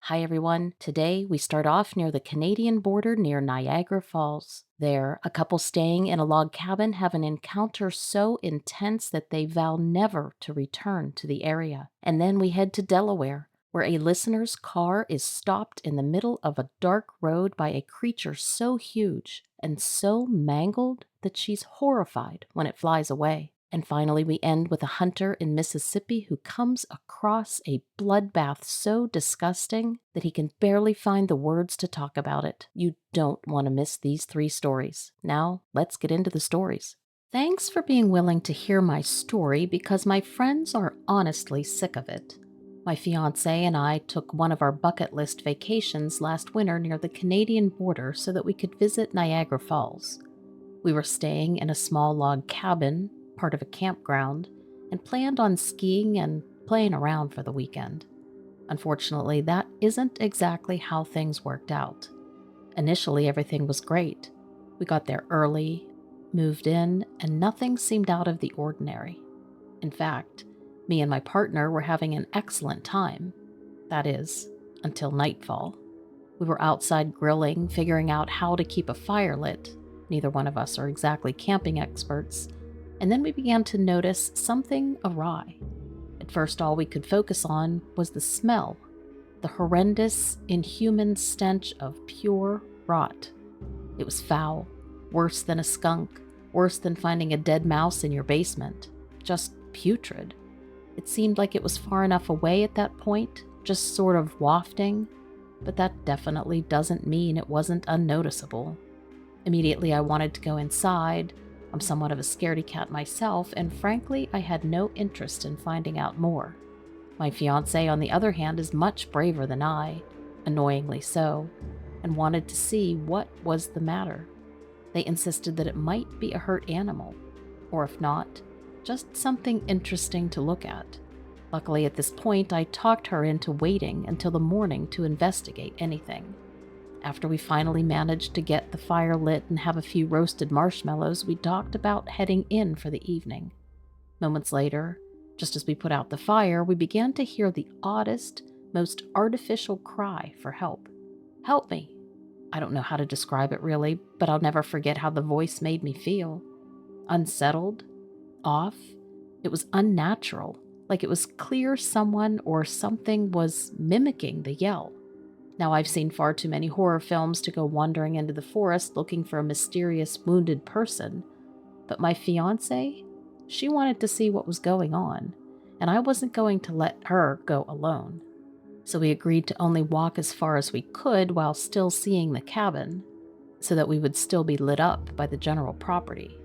Hi everyone. Today we start off near the Canadian border near Niagara Falls. There, a couple staying in a log cabin have an encounter so intense that they vow never to return to the area. And then we head to Delaware, where a listener's car is stopped in the middle of a dark road by a creature so huge and so mangled that she's horrified when it flies away. And finally, we end with a hunter in Mississippi who comes across a bloodbath so disgusting that he can barely find the words to talk about it. You don't want to miss these three stories. Now, let's get into the stories. Thanks for being willing to hear my story because my friends are honestly sick of it. My fiance and I took one of our bucket list vacations last winter near the Canadian border so that we could visit Niagara Falls. We were staying in a small log cabin, part of a campground, and planned on skiing and playing around for the weekend. Unfortunately, that isn't exactly how things worked out. Initially, everything was great. We got there early, moved in, and nothing seemed out of the ordinary. In fact, me and my partner were having an excellent time. That is, until nightfall. We were outside grilling, figuring out how to keep a fire lit. Neither one of us are exactly camping experts. And then we began to notice something awry. At first, all we could focus on was the smell, the horrendous, inhuman stench of pure rot. It was foul, worse than a skunk, worse than finding a dead mouse in your basement, just putrid. It seemed like it was far enough away at that point, just sort of wafting, but that definitely doesn't mean it wasn't unnoticeable. Immediately, I wanted to go inside. I'm somewhat of a scaredy cat myself, and frankly, I had no interest in finding out more. My fiancé, on the other hand, is much braver than I, annoyingly so, and wanted to see what was the matter. They insisted that it might be a hurt animal, or if not, just something interesting to look at. Luckily, at this point, I talked her into waiting until the morning to investigate anything. After we finally managed to get the fire lit and have a few roasted marshmallows, we talked about heading in for the evening. Moments later, just as we put out the fire, we began to hear the oddest, most artificial cry for help. Help me! I don't know how to describe it really, but I'll never forget how the voice made me feel. Unsettled, off, it was unnatural, like it was clear someone or something was mimicking the yell. Now, I've seen far too many horror films to go wandering into the forest looking for a mysterious wounded person, but my fiancé, she wanted to see what was going on, and I wasn't going to let her go alone. So we agreed to only walk as far as we could while still seeing the cabin, so that we would still be lit up by the general property.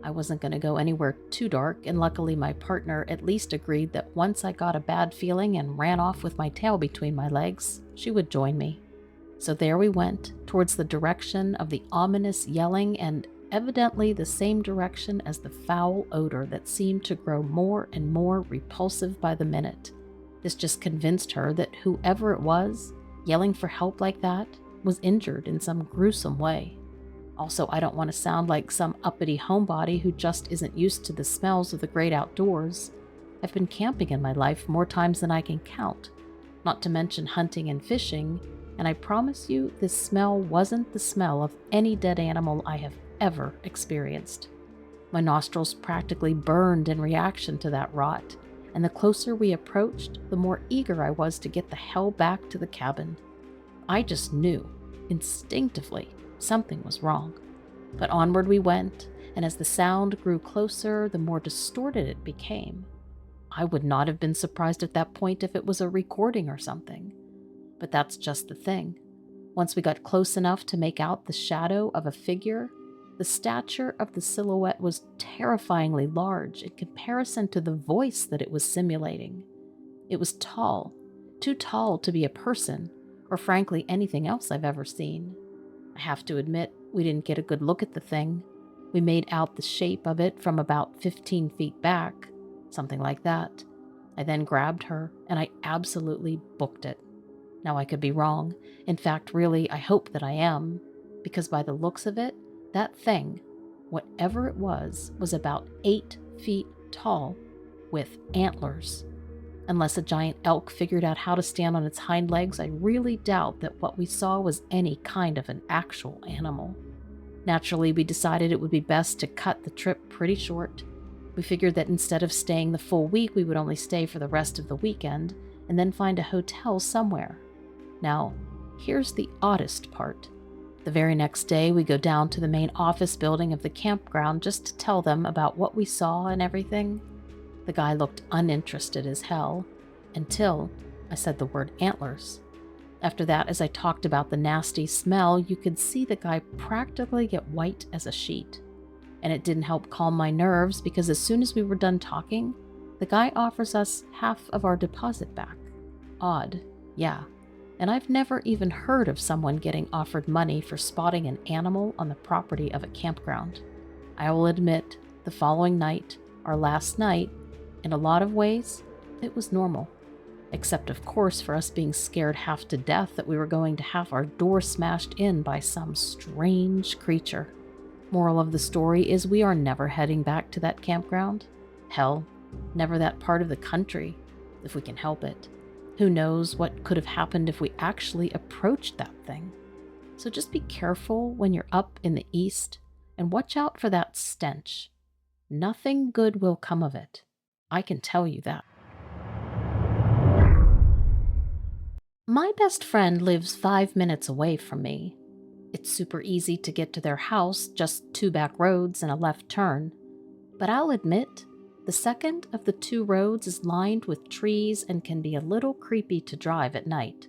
I wasn't going to go anywhere too dark, and luckily my partner at least agreed that once I got a bad feeling and ran off with my tail between my legs, she would join me. So there we went, towards the direction of the ominous yelling and evidently the same direction as the foul odor that seemed to grow more and more repulsive by the minute. This just convinced her that whoever it was, yelling for help like that, was injured in some gruesome way. Also, I don't want to sound like some uppity homebody who just isn't used to the smells of the great outdoors. I've been camping in my life more times than I can count, not to mention hunting and fishing, and I promise you this smell wasn't the smell of any dead animal I have ever experienced. My nostrils practically burned in reaction to that rot, and the closer we approached, the more eager I was to get the hell back to the cabin. I just knew, instinctively, something was wrong. But onward we went, and as the sound grew closer, the more distorted it became. I would not have been surprised at that point if it was a recording or something. But that's just the thing. Once we got close enough to make out the shadow of a figure, the stature of the silhouette was terrifyingly large in comparison to the voice that it was simulating. It was tall, too tall to be a person, or frankly anything else I've ever seen. I have to admit, we didn't get a good look at the thing. We made out the shape of it from about 15 feet back, something like that. I then grabbed her, and I absolutely booked it. Now, I could be wrong. In fact, really, I hope that I am, because by the looks of it, that thing, whatever it was about 8 feet tall, with antlers. Unless a giant elk figured out how to stand on its hind legs, I really doubt that what we saw was any kind of an actual animal. Naturally, we decided it would be best to cut the trip pretty short. We figured that instead of staying the full week, we would only stay for the rest of the weekend and then find a hotel somewhere. Now, here's the oddest part. The very next day, we go down to the main office building of the campground just to tell them about what we saw and everything. The guy looked uninterested as hell, until I said the word antlers. After that, as I talked about the nasty smell, you could see the guy practically get white as a sheet. And it didn't help calm my nerves because as soon as we were done talking, the guy offers us half of our deposit back. Odd, yeah. And I've never even heard of someone getting offered money for spotting an animal on the property of a campground. I will admit, the following night, our last night, in a lot of ways, it was normal. Except, of course, for us being scared half to death that we were going to have our door smashed in by some strange creature. Moral of the story is we are never heading back to that campground. Hell, never that part of the country, if we can help it. Who knows what could have happened if we actually approached that thing. So just be careful when you're up in the east and watch out for that stench. Nothing good will come of it. I can tell you that. My best friend lives 5 minutes away from me. It's super easy to get to their house, just 2 back roads and a left turn. But I'll admit, the second of the 2 roads is lined with trees and can be a little creepy to drive at night.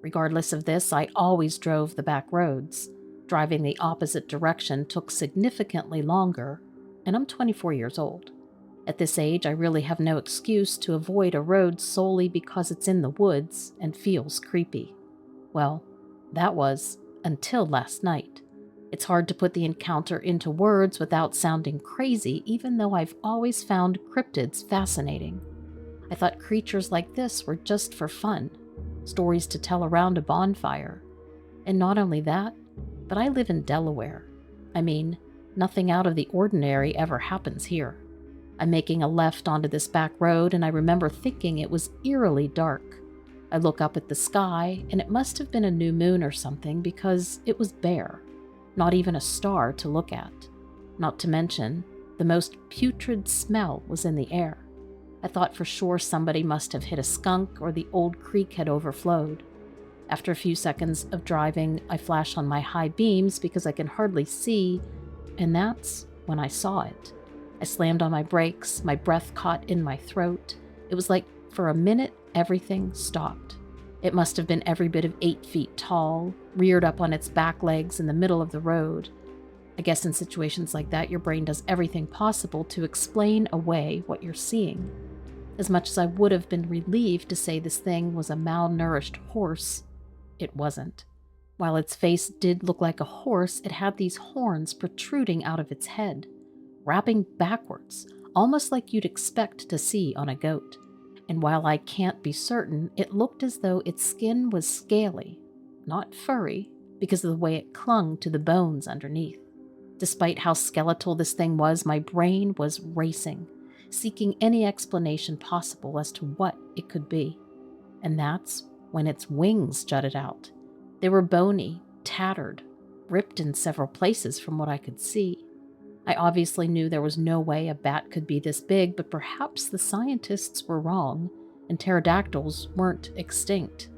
Regardless of this, I always drove the back roads. Driving the opposite direction took significantly longer, and I'm 24 years old. At this age, I really have no excuse to avoid a road solely because it's in the woods and feels creepy. Well, that was until last night. It's hard to put the encounter into words without sounding crazy, even though I've always found cryptids fascinating. I thought creatures like this were just for fun, stories to tell around a bonfire. And not only that, but I live in Delaware. I mean, nothing out of the ordinary ever happens here. I'm making a left onto this back road, and I remember thinking it was eerily dark. I look up at the sky, and it must have been a new moon or something because it was bare. Not even a star to look at. Not to mention, the most putrid smell was in the air. I thought for sure somebody must have hit a skunk or the old creek had overflowed. After a few seconds of driving, I flash on my high beams because I can hardly see, and that's when I saw it. I slammed on my brakes, my breath caught in my throat. It was like, for a minute, everything stopped. It must have been every bit of 8 feet tall, reared up on its back legs in the middle of the road. I guess in situations like that, your brain does everything possible to explain away what you're seeing. As much as I would have been relieved to say this thing was a malnourished horse, it wasn't. While its face did look like a horse, it had these horns protruding out of its head, wrapping backwards, almost like you'd expect to see on a goat. And while I can't be certain, it looked as though its skin was scaly, not furry, because of the way it clung to the bones underneath. Despite how skeletal this thing was, my brain was racing, seeking any explanation possible as to what it could be. And that's when its wings jutted out. They were bony, tattered, ripped in several places from what I could see. I obviously knew there was no way a bat could be this big, but perhaps the scientists were wrong, and pterodactyls weren't extinct.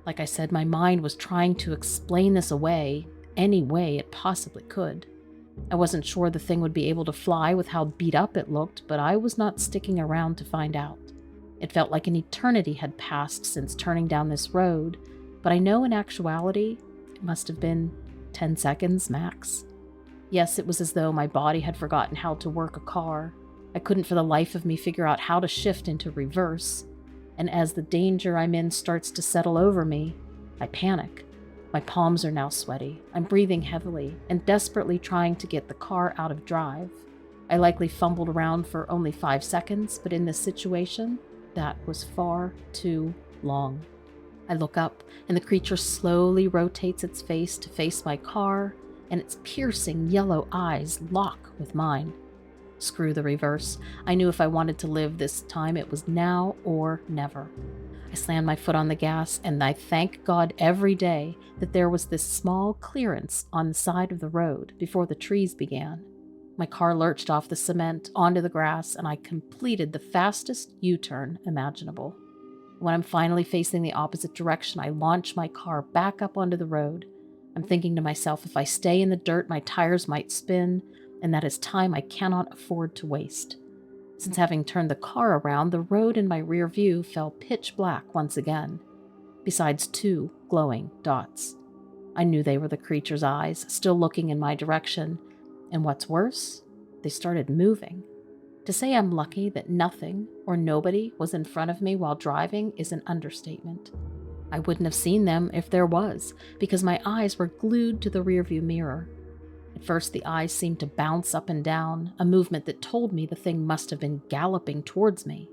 Like I said, my mind was trying to explain this away any way it possibly could. I wasn't sure the thing would be able to fly with how beat up it looked, but I was not sticking around to find out. It felt like an eternity had passed since turning down this road, but I know in actuality, it must have been 10 seconds max. Yes, it was as though my body had forgotten how to work a car. I couldn't for the life of me figure out how to shift into reverse. And as the danger I'm in starts to settle over me, I panic. My palms are now sweaty. I'm breathing heavily and desperately trying to get the car out of drive. I likely fumbled around for only 5 seconds, but in this situation, that was far too long. I look up, and the creature slowly rotates its face to face my car, and its piercing yellow eyes lock with mine. Screw the reverse. I knew if I wanted to live this time, it was now or never. I slammed my foot on the gas, and I thank God every day that there was this small clearance on the side of the road before the trees began. My car lurched off the cement onto the grass, and I completed the fastest U-turn imaginable. When I'm finally facing the opposite direction, I launch my car back up onto the road. I'm thinking to myself, if I stay in the dirt, my tires might spin, and that is time I cannot afford to waste. Since having turned the car around, the road in my rear view fell pitch black once again, besides 2 glowing dots. I knew they were the creature's eyes, still looking in my direction, and what's worse, they started moving. To say I'm lucky that nothing or nobody was in front of me while driving is an understatement. I wouldn't have seen them if there was, because my eyes were glued to the rearview mirror. At first, the eyes seemed to bounce up and down, a movement that told me the thing must have been galloping towards me.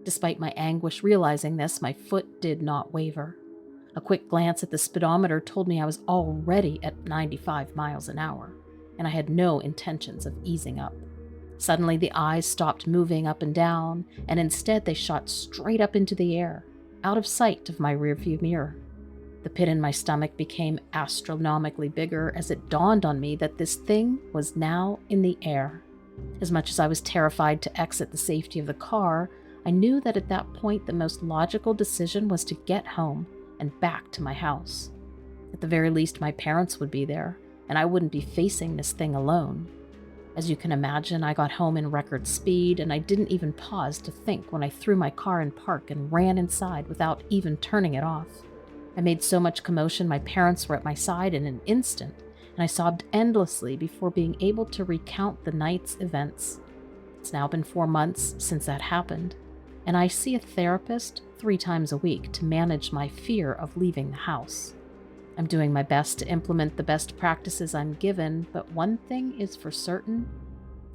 Despite my anguish realizing this, my foot did not waver. A quick glance at the speedometer told me I was already at 95 miles an hour, and I had no intentions of easing up. Suddenly, the eyes stopped moving up and down, and instead they shot straight up into the air, out of sight of my rearview mirror. The pit in my stomach became astronomically bigger as it dawned on me that this thing was now in the air. As much as I was terrified to exit the safety of the car, I knew that at that point the most logical decision was to get home and back to my house. At the very least, my parents would be there, and I wouldn't be facing this thing alone. As you can imagine, I got home in record speed, and I didn't even pause to think when I threw my car in park and ran inside without even turning it off. I made so much commotion my parents were at my side in an instant, and I sobbed endlessly before being able to recount the night's events. It's now been 4 months since that happened, and I see a therapist 3 times a week to manage my fear of leaving the house. I'm doing my best to implement the best practices I'm given, but one thing is for certain: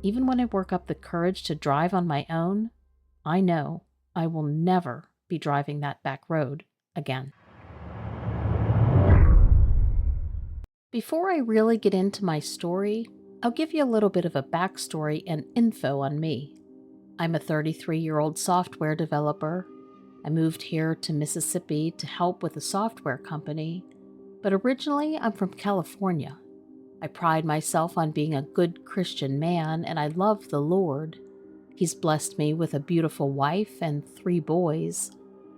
even when I work up the courage to drive on my own, I know I will never be driving that back road again. Before I really get into my story, I'll give you a little bit of a backstory and info on me. I'm a 33-year-old software developer. I moved here to Mississippi to help with a software company, but originally I'm from California. I pride myself on being a good Christian man, and I love the Lord. He's blessed me with a beautiful wife and 3 boys.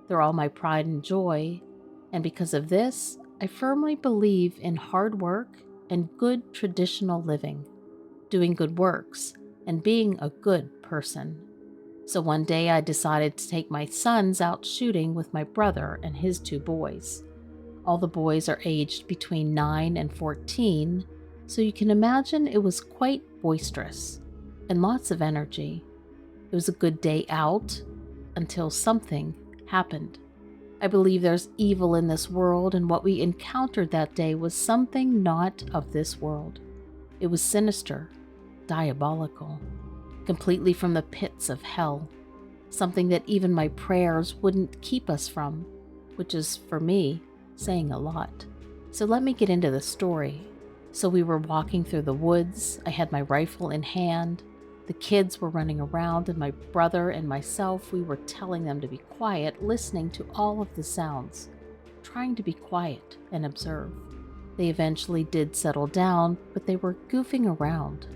They're all my pride and joy, and because of this, I firmly believe in hard work and good traditional living, doing good works, and being a good person. So one day I decided to take my sons out shooting with my brother and his 2 boys. All the boys are aged between 9 and 14, so you can imagine it was quite boisterous and lots of energy. It was a good day out until something happened. I believe there's evil in this world, and what we encountered that day was something not of this world. It was sinister, diabolical, completely from the pits of hell, something that even my prayers wouldn't keep us from, which is, for me, saying a lot. So let me get into the story. So we were walking through the woods. I had my rifle in hand. The kids were running around, and my brother and myself, we were telling them to be quiet, listening to all of the sounds, trying to be quiet and observe. They eventually did settle down, but they were goofing around,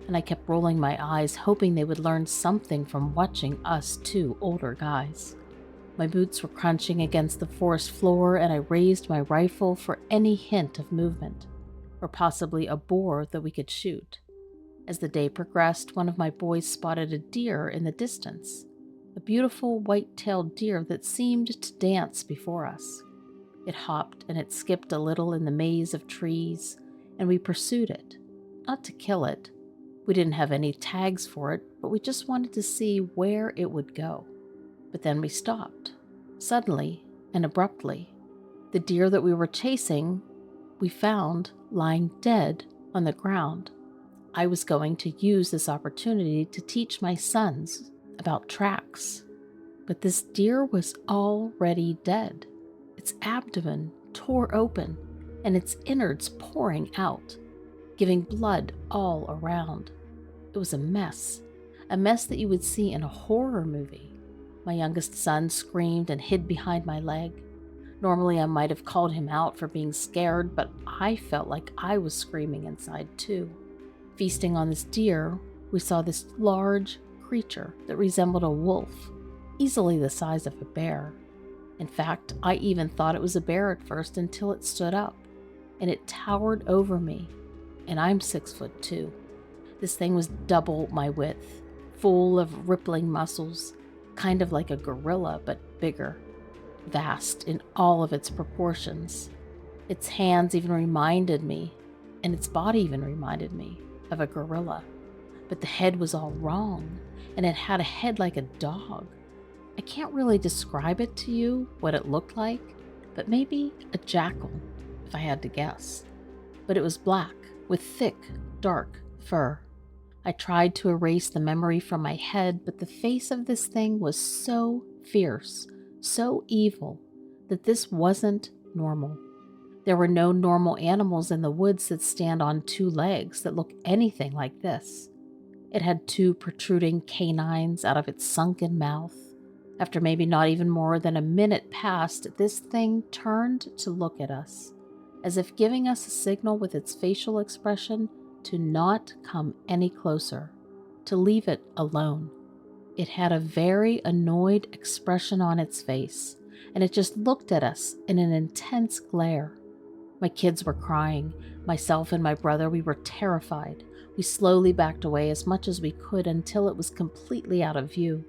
and I kept rolling my eyes, hoping they would learn something from watching us 2 older guys. My boots were crunching against the forest floor, and I raised my rifle for any hint of movement, or possibly a boar that we could shoot. As the day progressed, one of my boys spotted a deer in the distance, a beautiful white-tailed deer that seemed to dance before us. It hopped and it skipped a little in the maze of trees, and we pursued it, not to kill it. We didn't have any tags for it, but we just wanted to see where it would go. But then we stopped, suddenly and abruptly. The deer that we were chasing, we found lying dead on the ground. I was going to use this opportunity to teach my sons about tracks, but this deer was already dead. Its abdomen tore open and its innards pouring out, giving blood all around. It was a mess, a mess that you would see in a horror movie. My youngest son screamed and hid behind my leg. Normally, I might have called him out for being scared, but I felt like I was screaming inside too. Feasting on this deer, we saw this large creature that resembled a wolf, easily the size of a bear. In fact, I even thought it was a bear at first until it stood up, and it towered over me, and I'm 6'2". This thing was double my width, full of rippling muscles, kind of like a gorilla, but bigger, vast in all of its proportions. Its hands even reminded me, and its body even reminded me, of a gorilla. But the head was all wrong, and it had a head like a dog. I can't really describe it to you, what it looked like, but maybe a jackal, if I had to guess. But it was black, with thick, dark fur. I tried to erase the memory from my head, but the face of this thing was so fierce, so evil, that this wasn't normal. There were no normal animals in the woods that stand on two legs that look anything like this. It had two protruding canines out of its sunken mouth. After maybe not even more than a minute passed, this thing turned to look at us, as if giving us a signal with its facial expression to not come any closer, to leave it alone. It had a very annoyed expression on its face, and it just looked at us in an intense glare. My kids were crying. Myself and my brother, we were terrified. We slowly backed away as much as we could until it was completely out of view.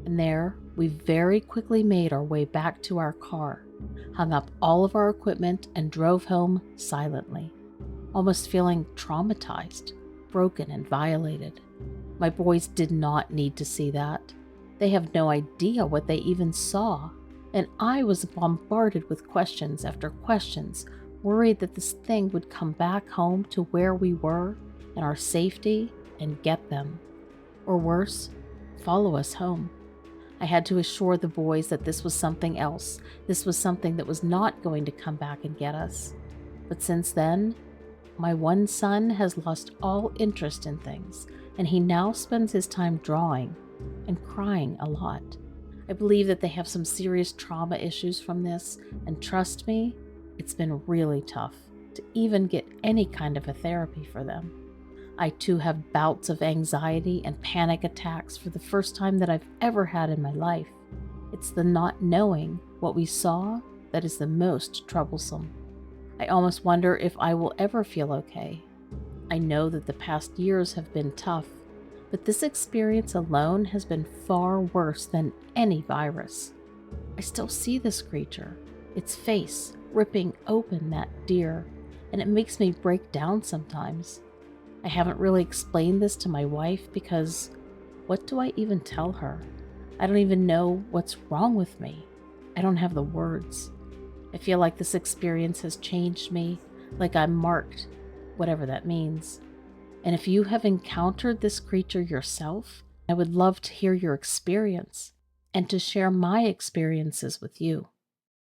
And there, we very quickly made our way back to our car, hung up all of our equipment, and drove home silently, almost feeling traumatized, broken, and violated. My boys did not need to see that. They have no idea what they even saw, and I was bombarded with questions after questions, worried that this thing would come back home to where we were and our safety and get them. Or worse, follow us home. I had to assure the boys that this was something else. This was something that was not going to come back and get us. But since then, my one son has lost all interest in things, and he now spends his time drawing and crying a lot. I believe that they have some serious trauma issues from this, and trust me, it's been really tough to even get any kind of a therapy for them. I too have bouts of anxiety and panic attacks for the first time that I've ever had in my life. It's the not knowing what we saw that is the most troublesome. I almost wonder if I will ever feel okay. I know that the past years have been tough, but this experience alone has been far worse than any virus. I still see this creature, its face ripping open that deer, and it makes me break down sometimes. I haven't really explained this to my wife because what do I even tell her? I don't even know what's wrong with me. I don't have the words. I feel like this experience has changed me, like I'm marked, whatever that means. And if you have encountered this creature yourself, I would love to hear your experience and to share my experiences with you.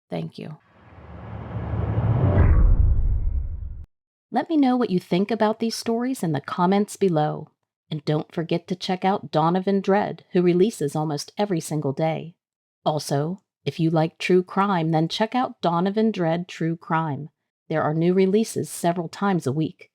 Thank you. Let me know what you think about these stories in the comments below. And don't forget to check out Donovan Dread, who releases almost every single day. Also, if you like true crime, then check out Donovan Dread True Crime. There are new releases several times a week.